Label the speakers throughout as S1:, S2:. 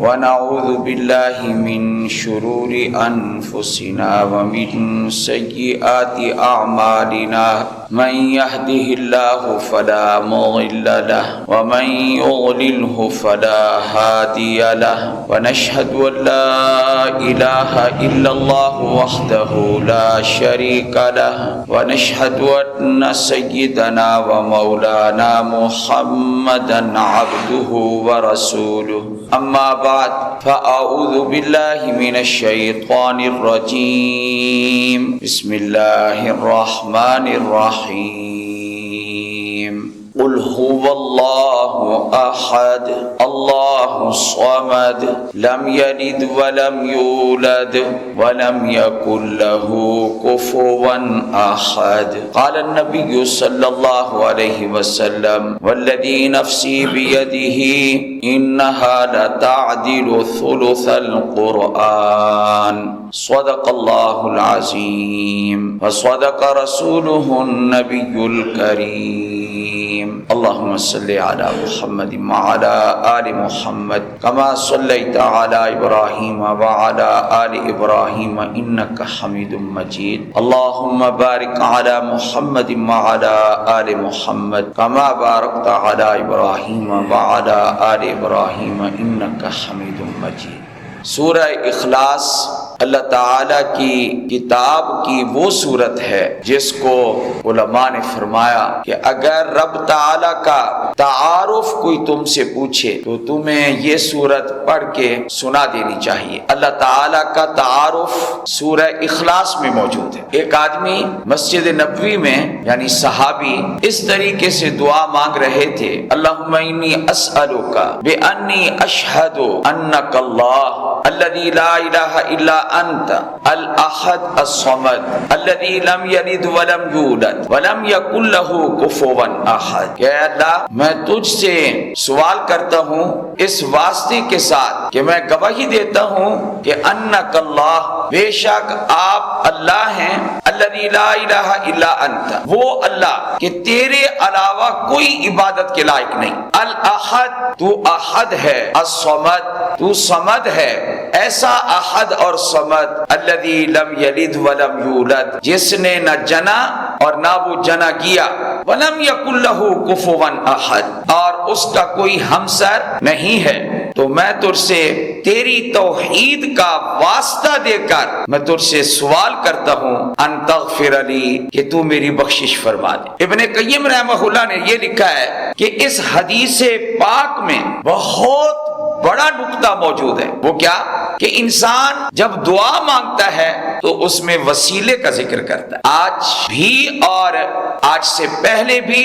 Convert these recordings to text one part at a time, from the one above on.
S1: ونعوذ بالله من شرور أنفسنا ومن سيئات أعمالنا من يهده الله فلا مضل له ومن يضلله فلا هادي له ونشهد أن لا إله إلا الله وحده لا شريك له ونشهد أن سيدنا ومولانا محمدا عبده ورسوله أما بعد فأعوذ بالله من الشيطان الرجيم بسم الله الرحمن الرحيم قل هو الله أحد الله الصمد لم يلد ولم يولد ولم يكن له كفوا أحد قال النبي صلى الله عليه وسلم والذي نفسي بيده إنها لتعدل ثلث القرآن صدق الله العظيم وصدق رسوله النبي الكريم اللهم صل على محمد وعلى آل محمد كما صليت على إبراهيم وعلى آل إبراهيم إنك حميد مجيد اللهم بارك على محمد وعلى آل محمد كما باركت على إبراهيم وعلى آل إبراهيم إنك حميد مجيد۔ سورہ اخلاص اللہ تعالیٰ کی کتاب کی وہ صورت ہے جس کو علماء نے فرمایا کہ اگر رب تعالیٰ کا تعارف کوئی تم سے پوچھے تو تمہیں یہ صورت پڑھ کے سنا دینی چاہیے۔ اللہ تعالیٰ کا تعارف سورہ اخلاص میں موجود ہے۔ ایک آدمی مسجد نبوی میں یعنی صحابی اس طریقے سے دعا مانگ رہے تھے، اللہم انی اسألک بانی اشہد انک اللہ الذی لا الہ الا انت الاحد الصمد الذي لم يلد ولم يولد ولم يكن له كفوا احد۔ کہ اے اللہ میں تجھ سے سوال کرتا ہوں اس واسطے کے ساتھ کہ میں گواہی دیتا ہوں کہ انک اللہ، بے شک آپ اللہ ہیں، الذي لا الہ الا انت، وہ اللہ کہ تیرے علاوہ کوئی عبادت کے لائق نہیں، الاحد تو احد ہے، الصمد تو صمد ہے، ایسا احد اور صمد الذی لم یلد ولم یولد، جس نے نہ جنا اور نہ وہ جنا کیا، ولم یکن لہ کفوا احد، اور اس کا کوئی ہمسر نہیں ہے۔ تو میں تجھ سے تیری توحید کا واسطہ دے کر میں تجھ سے سوال کرتا ہوں ان تغفر لی، کہ تو میری بخشش فرما دے۔ ابن قیم رحمہ اللہ نے یہ لکھا ہے کہ اس حدیث پاک میں بہت بڑا نقطہ موجود ہے۔ وہ کیا کہ انسان جب دعا مانگتا ہے تو اس میں وسیلے کا ذکر کرتا ہے۔ آج بھی اور آج سے پہلے بھی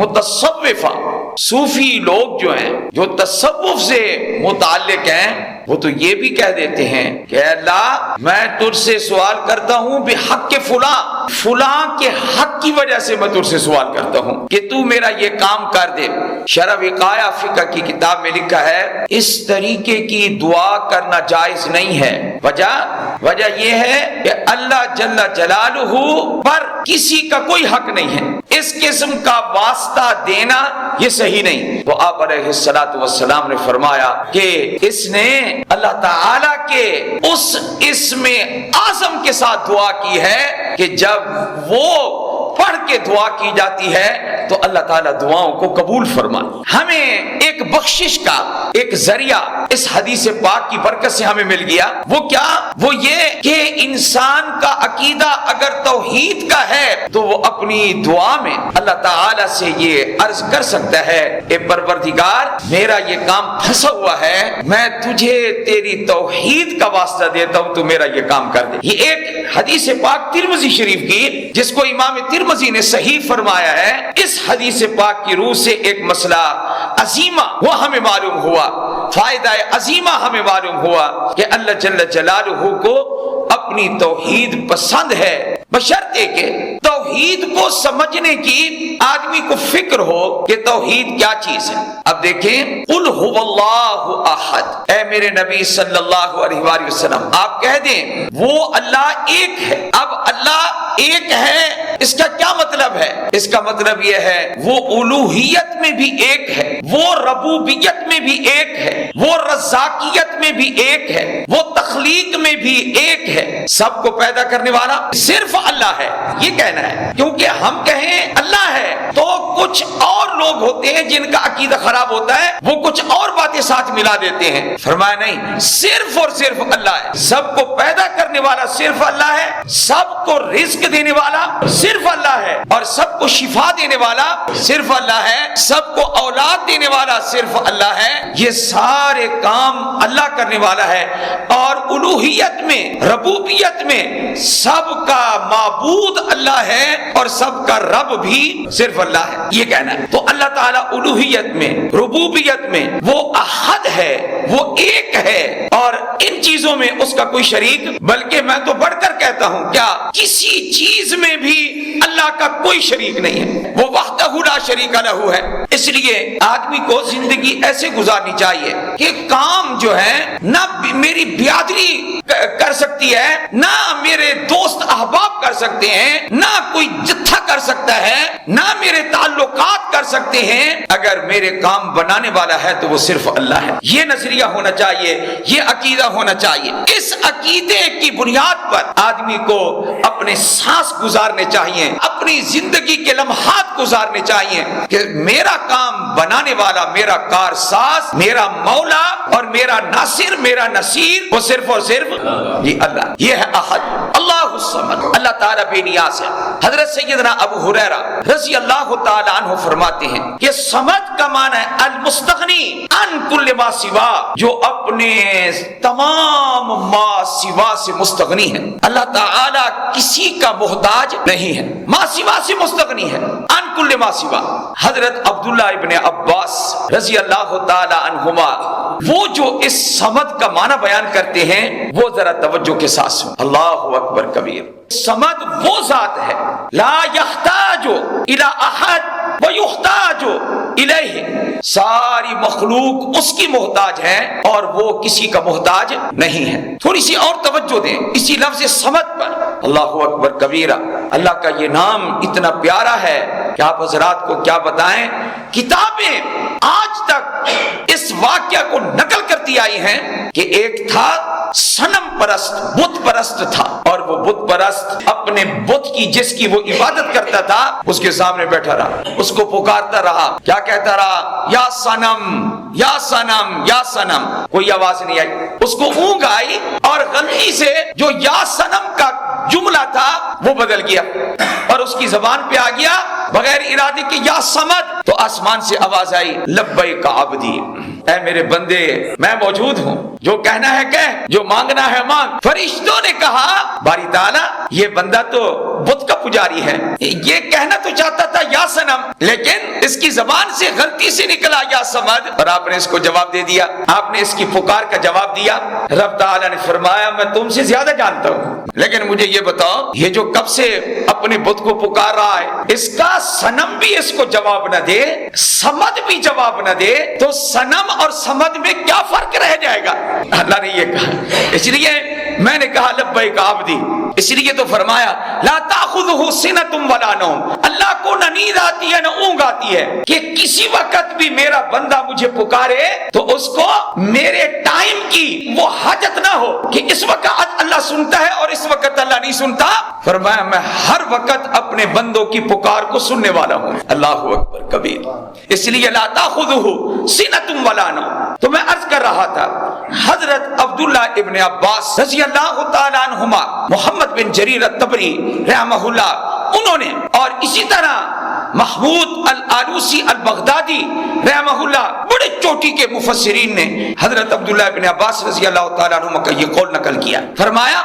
S1: متصوفہ صوفی لوگ جو ہیں، جو تصوف سے متعلق ہیں، وہ تو یہ بھی کہہ دیتے ہیں کہ اے اللہ میں تجھ سے سوال کرتا ہوں بحق فلاں، فلاں کے حق کی وجہ سے میں تجھ سے سوال کرتا ہوں کہ تو میرا یہ کام کر دے۔ شرح وقایہ فقہ کی کتاب میں لکھا ہے اس طریقے کی دعا کرنا جائز نہیں ہے۔ وجہ یہ ہے کہ اللہ جل جلالہ پر کسی کا کوئی حق نہیں ہے، اس قسم کا واسطہ دینا یہ صحیح نہیں۔ تو آپ علیہ الصلوۃ والسلام نے فرمایا کہ اس نے اللہ تعالیٰ کے اس اسم اعظم کے ساتھ دعا کی ہے کہ جب وہ پڑھ کے دعا کی جاتی ہے تو اللہ تعالیٰ دعاؤں کو قبول فرمائے۔ ہمیں ایک بخشش کا ایک ذریعہ اس حدیث پاک کی برکت سے ہمیں مل گیا۔ وہ کیا؟ وہ یہ کہ انسان کا عقیدہ اگر توحید کا ہے تو وہ اپنی دعا میں اللہ تعالیٰ سے یہ عرض کر سکتا ہے اے پروردگار میرا یہ کام پھنسا ہوا ہے، میں تجھے تیری توحید کا واسطہ دیتا ہوں، تو میرا یہ کام کر دے۔ یہ ایک حدیث پاک ترمذی شریف کی جس کو امام ترمذی نے صحیح فرمایا ہے، اس حدیث پاک کی روح سے ایک مسئلہ عظیمہ وہ ہمیں معلوم ہوا، فائدہ عظیمہ ہمیں معلوم ہوا کہ اللہ جل جلالہ کو اپنی توحید پسند ہے، بشرطے کہ توحید توحید کو سمجھنے کی آدمی کو فکر ہو کہ توحید کیا چیز ہے۔ اب دیکھیں، قل هو اللہ احد، اے میرے نبی صلی اللہ علیہ وآلہ وسلم آپ کہہ دیں وہ اللہ ایک ہے۔ اب اللہ ایک ہے، اس کا کیا مطلب ہے؟ اس کا مطلب یہ ہے وہ الوہیت میں بھی ایک ہے، وہ ربوبیت میں بھی ایک ہے، وہ رزاقیت میں بھی ایک ہے، وہ تخلیق میں بھی ایک ہے۔ سب کو پیدا کرنے والا صرف اللہ ہے، یہ کہنا ہے۔ کیونکہ ہم کہیں اللہ ہے تو کچھ اور لوگ ہوتے ہیں جن کا عقیدہ خراب ہوتا ہے، وہ کچھ اور باتیں ساتھ ملا دیتے ہیں۔ فرمایا نہیں، صرف اور صرف اللہ ہے۔ سب کو پیدا کرنے والا صرف اللہ ہے، سب کو رزق دینے والا صرف اللہ ہے، اور سب کو شفا دینے والا صرف اللہ ہے، سب کو اولاد دینے والا صرف اللہ ہے۔ یہ سارے کام اللہ کرنے والا ہے، اور الوہیت میں، ربوبیت میں سب کا معبود اللہ ہے اور سب کا رب بھی صرف اللہ ہے، یہ کہنا ہے۔ تو اللہ تعالیٰ الوہیت میں، ربوبیت میں وہ احد ہے، وہ ایک ہے، اور ان چیزوں میں اس کا کوئی شریک، بلکہ میں تو بڑھ کر کہتا ہوں، کیا کسی چیز میں بھی اللہ کا کوئی شریک نہیں ہے، وہ وحدہ لا شریک لہ ہے۔ اس لیے آدمی کو زندگی ایسے گزارنی چاہیے کہ کام جو ہے نہ میری برادری کر سکتی ہے، نہ میرے دوست احباب کر سکتے ہیں، نہ کوئی جتھا کر سکتا ہے، نہ میرے تعلقات کر سکتے ہیں، اگر میرے کام بنانے والا ہے تو وہ صرف اللہ ہے۔ یہ نظریہ ہونا چاہیے، یہ عقیدہ ہونا چاہیے۔ اس عقیدے کی بنیاد پر آدمی کو اپنے سانس گزارنے چاہیے، اپنی زندگی کے لمحات گزارنے چاہیے کہ میرا کام بنانے والا، میرا کارساز، میرا مولا اور میرا ناصر، میرا نصیر وہ صرف اور صرف یہ اللہ۔ یہ ہے احد، اللہ الصمد، اللہ تعالیٰ بے نیاز ہے۔ حضرت سیدنا ابو ہریرہ رضی اللہ تعالیٰ عنہ فرماتے ہیں کہ صمد کا معنی ہے المستغنی عن کل ما سوا، جو اپنے تمام ما سوا سے مستغنی ہے۔ اللہ تعالیٰ کسی کا محتاج نہیں ہے، ما سوا سے مستغنی ہے، عن کل ما سوا۔ حضرت عبداللہ ابن عباس رضی اللہ تعالی عنہما وہ جو اس صمد کا معنی بیان کرتے ہیں وہ ذرا توجہ کے ساتھ سنیں۔ اللہ اکبر کبیر۔ صمد وہ ذات ہے لا یحتاج الی احد ویحتاج الیہ، ساری مخلوق اس کی محتاج ہے اور وہ کسی کا محتاج نہیں ہے۔ تھوڑی سی اور توجہ دیں اسی لفظ صمد پر۔ اللہ اکبر کبیرہ۔ اللہ کا یہ نام اتنا پیارا ہے کہ آپ حضرات کو کیا بتائیں، کتابیں آج تک اس واقعہ کو نقل کرتی آئی ہیں کہ ایک تھا صنم پرست، بت پرست تھا، اور وہ بت پرست اپنے بت کی جس کی وہ عبادت کرتا تھا اس کے سامنے بیٹھا رہا، اس کو پکارتا رہا، کیا کہتا رہا، یا صنم یا صنم یا صنم، کوئی آواز نہیں آئی۔ اس کو اونگ آئی اور غلطی سے جو یا صنم کا جملہ تھا وہ بدل گیا اور اس کی زبان پہ آ گیا بغیر ارادے کے یا صمد۔ تو آسمان سے آواز آئی، لبیک عبدی، اے میرے بندے میں موجود ہوں، جو کہنا ہے کہہ، جو مانگنا ہے مانگ۔ فرشتوں نے کہا باری تعالیٰ یہ بندہ تو بت کا پجاری ہے، یہ کہنا تو چاہتا تھا یا صنم، لیکن اس کی زبان سے غلطی سے نکلا یا صمد، اور آپ نے اس کو جواب دے دیا، آپ نے اس کی پکار کا جواب دیا۔ رب تعالیٰ نے فرمایا میں تم سے زیادہ جانتا ہوں، لیکن مجھے یہ بتاؤ یہ جو کب سے اپنے بت کو پکار رہا ہے، اس کا صنم بھی اس کو جواب نہ دے، صمد بھی جواب نہ دے، تو صنم اور صمد میں کیا فرق رہ جائے گا؟ اللہ نے یہ کہا، اس لیے میں نے کہا لبیک عبدی، اس لیے تو فرمایا لا تاخذہ سنۃ ولا نوم، اللہ کو نہ نیند آتی ہے نہ اونگ آتی ہے کہ کسی وقت بھی میرا بندہ مجھے پکارے تو اس کو میرے ٹائم کی وہ حاجت نہ ہو کہ اس وقت اللہ سنتا ہے اور اس وقت اللہ نہیں سنتا۔ فرمایا میں ہر وقت اپنے بندوں کی پکار کو سننے والا ہوں۔ اللہ اکبر کبیر۔ اس لیے لا تاخذہ سنۃ ولا نوم۔ تو میں عرض کر رہا تھا حضرت عبداللہ ابن عباس رضی اللہ تعالی عنہما، محمد بن جریر الطبری رحمہ اللہ انہوں نے، اور اسی طرح محمود الآلوسی البغدادی رحمہ اللہ، بڑے چوٹی کے مفسرین نے حضرت عبداللہ ابن عباس رضی اللہ تعالیٰ عنہ کا یہ قول نقل کیا۔ فرمایا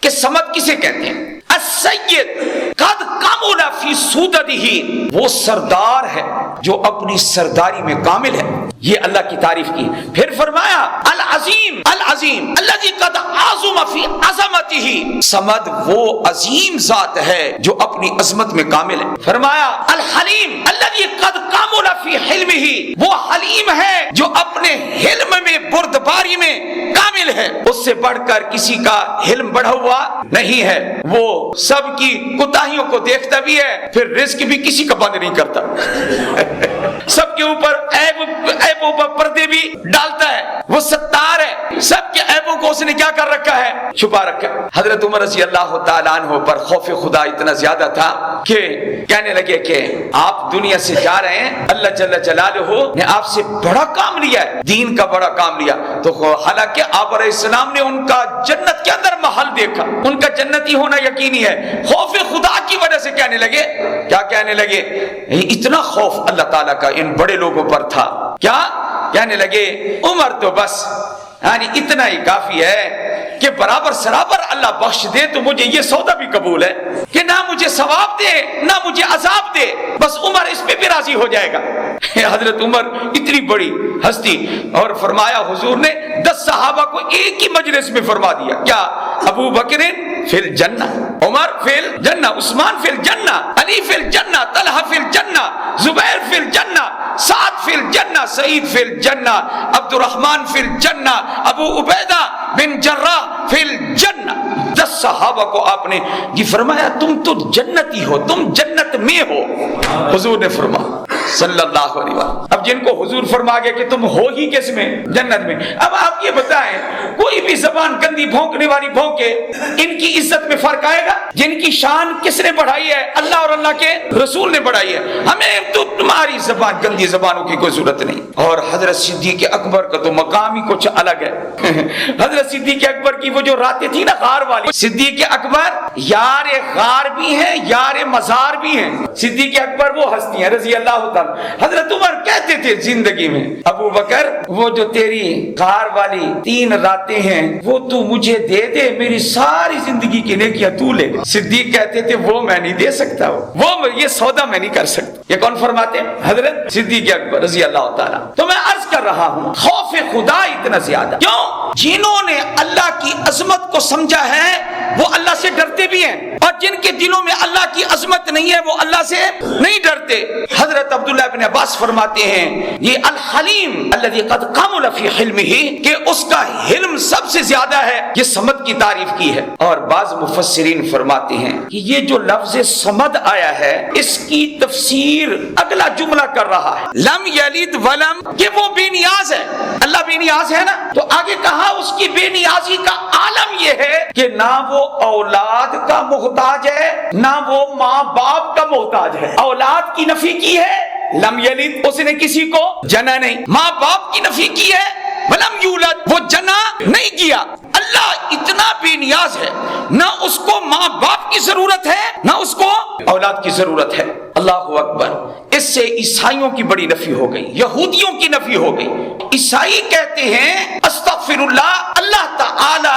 S1: کہ صمد کسے کہتے ہیں؟ السید قد کمل فی سوددہ، وہ سردار ہے جو اپنی سرداری میں کامل ہے، یہ اللہ کی تعریف کی۔ پھر فرمایا العظیم العظیم الذی قد عظم فی عظمتہ، صمد وہ عظیم ذات ہے جو اپنی عظمت میں کامل ہے۔ فرمایا الحلیم الذی قد کامل فی حلمہ، وہ حلیم ہے جو اپنے حلم میں بردباری میں کامل ہے، اس سے بڑھ کر کسی کا حلم بڑھا ہوا نہیں ہے، وہ سب کی کوتاہیوں کو دیکھتا بھی ہے، پھر رزق بھی کسی کا بند نہیں کرتا سب کے اوپر عیبوں پر پردے بھی ڈالتا ہے، وہ ستار ہے، سب کے عیبوں کو اس نے کیا کر رکھا ہے؟ چھپا رکھا ہے۔ حضرت عمر رضی اللہ تعالیٰ عنہ پر خوف خدا اتنا زیادہ تھا کہ کہنے لگے کہ آپ دنیا سے جا رہے ہیں، اللہ جل جلالہ نے آپ سے بڑا کام لیا ہے، دین کا بڑا کام لیا، تو حالانکہ آپ علیہ السلام نے ان کا جنت کے اندر محل دیکھا، ان کا جنتی ہونا یقینی ہے، خوف خدا کی وجہ سے کہنے لگے، کیا کہنے لگے؟ اتنا خوف اللہ تعالیٰ کا ان بڑے لوگوں پر تھا، کیا کہنے لگے؟ عمر تو بس یعنی اتنا ہی کافی ہے کہ برابر سرابر اللہ بخش دے تو مجھے یہ سودا بھی قبول ہے کہ نہ مجھے ثواب دے نہ مجھے عذاب دے، بس عمر اس پہ بھی راضی ہو جائے گا۔ حضرت عمر اتنی بڑی ہستی، اور فرمایا حضور نے 10 صحابہ کو ایک ہی مجلس میں فرما دیا، کیا؟ ابو بکر فی الجنہ، عمر فی الجنہ، عثمان فی الجنہ، علی فی الجنہ، طلحہ فی الجنہ، زبیر فی الجنہ، سعد فی الجنہ، سعید فی الجنہ، عبد الرحمن فی الجنہ، ابو عبیدہ بن جراح فی الجنہ۔ 10 صحابہ کو آپ نے یہ فرمایا تم تو جنتی ہو، تم جنت میں ہو، حضور نے فرمایا صلی اللہ علیہ وسلم۔ اب جن کو حضور فرما گیا کہ تم ہو ہی کس میں؟ جنت میں۔ اب آپ یہ بتائیں کوئی بھی زبان گندی بھونکنے والی بھونکے، ان کی عزت میں فرق آئے گا؟ جن کی شان کس نے بڑھائی ہے؟ اللہ اور اللہ کے رسول نے بڑھائی ہے، ہمیں تو تمہاری زبان گندی زبانوں کی کوئی ضرورت نہیں۔ اور حضرت صدیق اکبر کا تو مقام ہی کچھ الگ ہے۔ حضرت صدیق اکبر کی وہ جو راتیں تھی نا غار والی، صدیق اکبر یار غار بھی ہیں یار مزار بھی ہیں۔ صدیق اکبر وہ ہستی ہیں رضی اللہ تعالیٰ۔ حضرت عمر کہتے تھے زندگی میں، ابو بکر وہ جو تیری غار والی 3 راتیں ہیں وہ تو مجھے دے دے، میری ساری زندگی کی نیکیاں تو لے۔ صدیق کہتے تھے وہ میں نہیں دے سکتا، وہ یہ سودا میں نہیں کر سکتا۔ یہ کون فرماتے ہیں؟ حضرت صدیق اکبر رضی اللہ تعالیٰ۔ تو میں عرض کر رہا ہوں خوف خدا اتنا زیادہ کیوں؟ جنہوں نے اللہ کی عظمت کو سمجھا ہے وہ اللہ سے ڈرتے بھی ہیں، اور جن کے دلوں میں اللہ کی عظمت نہیں ہے وہ اللہ سے نہیں ڈرتے۔ حضرت عبداللہ بن عباس فرماتے ہیں یہ الحلیم الذی قد کمل فی حلمہ، کہ اس کا حلم سب سے زیادہ ہے، یہ صمد کی تعریف کی ہے۔ اور بعض مفسرین فرماتے ہیں کہ یہ جو لفظ صمد آیا ہے اس کی تفسیر اگلا جملہ کر رہا ہے، لم یلد ولم، کہ وہ بے نیاز ہے، اللہ بے نیاز ہے نا، تو آگے کہا اس کی بے نیازی کا عالم یہ ہے کہ نہ وہ اولاد کا محتاج ہے نہ وہ ماں باپ کا محتاج ہے۔ اولاد کی نفی کی ہے، لم یلد اس نے کسی کو جنا نہیں، ماں باپ کی نفی کی ہے، ولم یولد وہ جنا نہیں کیا۔ اللہ اتنا بے نیاز ہے، نہ اس کو ماں باپ کی ضرورت ہے نہ اس کو اولاد کی ضرورت ہے۔ اللہ اکبر۔ اس سے عیسائیوں کی بڑی نفی ہو گئی، یہودیوں کی نفی ہو گئی۔ عیسائی کہتے ہیں استغفر اللہ، اللہ تعالی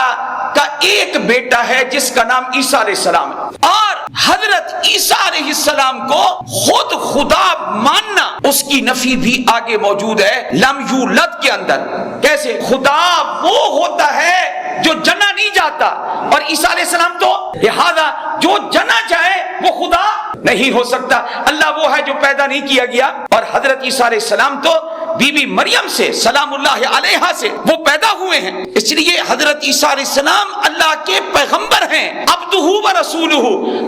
S1: کا ایک بیٹا ہے جس کا نام عیسیٰ علیہ السلام ہے، اور حضرت عیسیٰ علیہ السلام کو خود خدا ماننا، اس کی نفی بھی آگے موجود ہے لم یولد کے اندر۔ کیسے؟ خدا وہ ہوتا ہے جو جنا نہیں جاتا، اور عیسیٰ علیہ السلام تو لہذا جو جنا جائے وہ خدا نہیں ہو سکتا۔ اللہ وہ ہے جو پیدا نہیں کیا گیا، اور حضرت عیسیٰ علیہ السلام تو بی بی مریم سے سلام اللہ علیہا سے وہ پیدا ہوئے ہیں، اس لیے حضرت عیسیٰ علیہ السلام اللہ کے پیغمبر ہیں، عبدہ و رسولہ،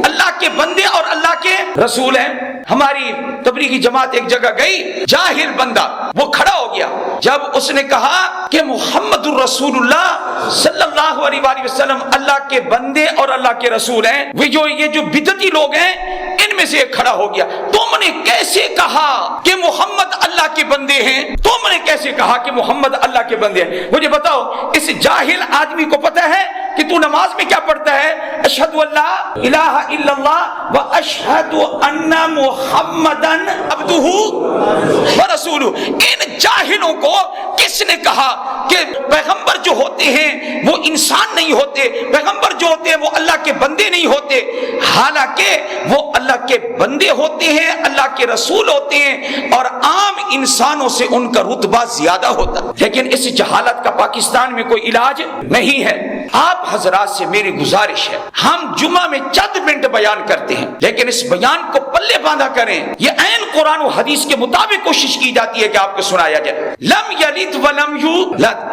S1: اللہ کے بندے اور اللہ کے رسول ہیں۔ ہماری تبلیغی جماعت ایک جگہ گئی، جاہل بندہ وہ کھڑا ہو گیا، جب اس نے کہا کہ محمد الرسول اللہ صلی اللہ علیہ وآلہ وسلم اللہ کے بندے اور اللہ کے رسول ہیں، یہ جو بدعتی لوگ ہیں ان میں سے ایک کھڑا ہو گیا، تم نے کیسے کہا کہ محمد اللہ کے بندے ہیں؟ تم نے کیسے کہا کہ محمد اللہ کے بندے ہیں؟ مجھے بتاؤ اس جاہل آدمی کو پتہ ہے کہ تو نماز میں کیا پڑھتا ہے؟ اشہد ان لا الہ الا اللہ و اشہد ان محمدن عبدہ و رسولہ۔ ان جاہلوں کو کس نے کہا کہ پیغمبر جو ہوتے ہیں وہ انسان نہیں ہوتے، پیغمبر جو ہوتے ہیں وہ اللہ کے بندے نہیں ہوتے، حالانکہ وہ اللہ کے بندے ہوتے ہیں، اللہ کے رسول ہوتے ہیں، اور عام انسانوں سے ان کا رتبہ زیادہ ہوتا ہے۔ لیکن اس جہالت کا پاکستان میں کوئی علاج نہیں ہے۔ آپ حضرات سے میری گزارش ہے، ہم جمعہ میں چند منٹ بیان کرتے ہیں، لیکن اس بیان کو پلے باندھا کریں، یہ عین قرآن و حدیث کے مطابق کوشش کی جاتی ہے کہ آپ کو سنایا جائے۔ لم یلد ولم یولد،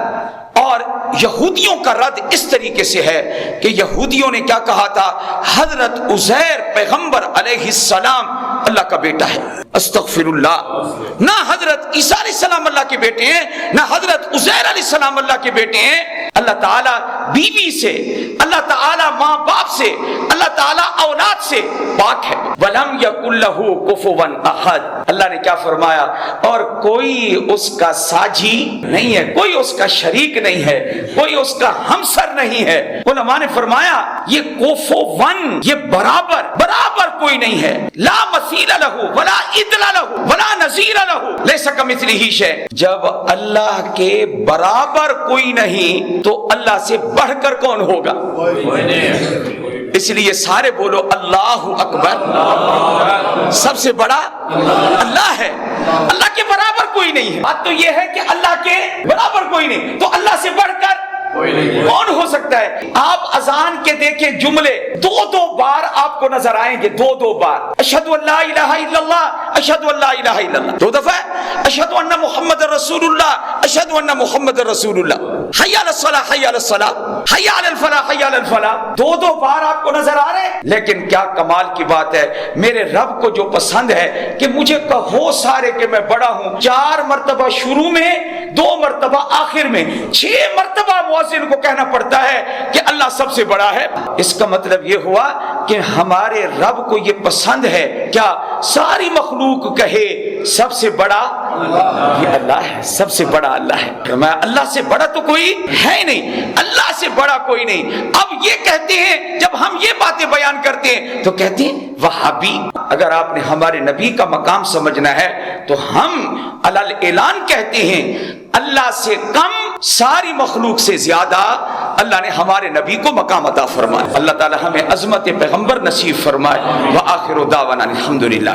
S1: اور یہودیوں کا رد اس طریقے سے ہے کہ یہودیوں نے کیا کہا تھا، حضرت عزیر پیغمبر علیہ السلام اللہ کا بیٹا ہے۔ استغفر اللہ، نہ حضرت عیسیٰ علیہ السلام اللہ کے بیٹے ہیں، نہ حضرت عزیر علیہ السلام اللہ کے بیٹے ہیں۔ اللہ تعالیٰ بیوی سے، اللہ تعالیٰ ماں باپ سے، اللہ تعالیٰ اولاد سے پاک ہے۔ وَلَمْ يَكُنْ لَهُ كُفُوًا أَحَدٌ، اللہ نے کیا فرمایا، اور کوئی اس کا ساجی نہیں ہے، کوئی اس کا شریک نہیں ہے، کوئی اس کا ہمسر نہیں ہے۔ علماء نے فرمایا یہ کوفوون، یہ برابر کوئی نہیں ہے۔ لا مثیل لہ ولا عدل لہ ولا نظیر لہ لیس کمثلہ شیء، جب اللہ کے برابر کوئی نہیں تو اللہ سے بڑھ کر کون ہوگا؟ اس لیے سارے بولو اللہ اکبر، سب سے بڑا اللہ ہے، اللہ کے برابر کوئی نہیں ہے۔ بات تو یہ ہے کہ اللہ کے برابر کوئی نہیں تو اللہ سے بڑھ کر کون ہو سکتا ہے؟ آپ اذان کے دیکھیں جملے دو بار آپ کو نظر آئیں گے، دو بار، اشہد ان لا الہ الا اللہ، اشہد ان لا الہ الا اللہ، دو دفعہ، اشہد ان محمد رسول اللہ، اشہد ان محمد رسول اللہ، حی علی الصلاۃ، حی علی الصلاۃ، حی علی الفلاح، حی علی الفلاح، دو بار آپ کو نظر آ رہے ہیں۔ لیکن کیا کمال کی بات ہے، میرے رب کو جو پسند ہے کہ مجھے کہو سارے کہ میں بڑا ہوں، 4 مرتبہ شروع میں، 2 مرتبہ آخر میں، 6 مرتبہ مؤذن کو کہنا پڑتا ہے کہ اللہ سب سے بڑا ہے۔ اس کا مطلب یہ ہوا کہ ہمارے رب کو یہ پسند ہے کیا ساری مخلوق کہے سب سے بڑا یہ اللہ ہے، سب سے بڑا اللہ ہے۔ میں اللہ سے بڑا تو کوئی ہے نہیں، اللہ سے بڑا کوئی نہیں۔ اب یہ کہتے ہیں، جب ہم یہ باتیں بیان کرتے ہیں تو کہتے ہیں وہابی۔ اگر آپ نے ہمارے نبی کا مقام سمجھنا ہے تو ہم علل اعلان کہتے ہیں اللہ سے کم، ساری مخلوق سے زیادہ اللہ نے ہمارے نبی کو مقام عطا فرمایا۔ اللہ تعالی ہمیں عظمت پیغمبر نصیب فرمائے۔ وآخر دعوانا الحمدللہ۔